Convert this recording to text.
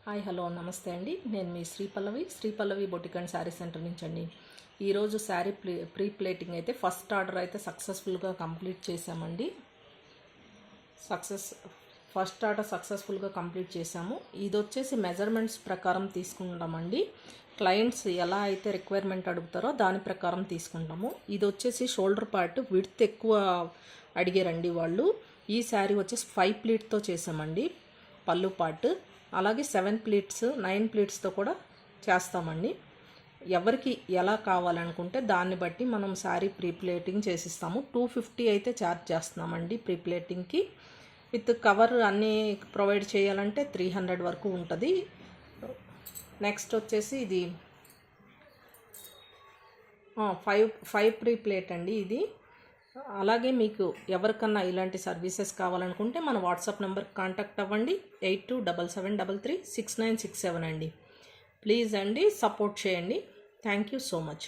Hi hello నమస్తే అండి. నేను మీ శ్రీ పల్లవి బొటిక్ అండ్ శారీ సెంటర్ నుంచి అండి. ఈరోజు శారీ ప్రీ ప్లేటింగ్ అయితే ఫస్ట్ ఆర్డర్ అయితే సక్సెస్ఫుల్గా కంప్లీట్ చేసామండి. ఫస్ట్ ఆర్డర్ సక్సెస్ఫుల్గా కంప్లీట్ చేసాము. ఇది వచ్చేసి మెజర్మెంట్స్ ప్రకారం తీసుకుంటామండి. క్లయింట్స్ ఎలా అయితే రిక్వైర్మెంట్ అడుగుతారో దాని ప్రకారం తీసుకుంటాము. ఇది వచ్చేసి షోల్డర్ పార్ట్ విడ్త్ ఎక్కువ అడిగారండి వాళ్ళు. ఈ శారీ వచ్చేసి 5 ప్లీట్తో చేసామండి పళ్ళు పార్ట్. అలాగే 7 ప్లీట్స్ 9 ప్లీట్స్తో కూడా చేస్తామండి. ఎవరికి ఎలా కావాలనుకుంటే దాన్ని బట్టి మనం శారీ ప్రీప్లేటింగ్ చేసిస్తాము. 250 అయితే ఛార్జ్ చేస్తున్నామండి ప్రీప్లేటింగ్కి. విత్ కవర్ అన్నీ ప్రొవైడ్ చేయాలంటే 300 వరకు ఉంటుంది. నెక్స్ట్ వచ్చేసి ఇది 5 ప్రీప్లేట్ అండి ఇది. అలాగే మీకు ఎవరికన్నా ఇలాంటి సర్వీసెస్ కావాలనుకుంటే మన వాట్సాప్ నెంబర్కి కాంటాక్ట్ అవ్వండి. 8277736967 అండి. ప్లీజ్ అండి సపోర్ట్ చేయండి. Thank you so much.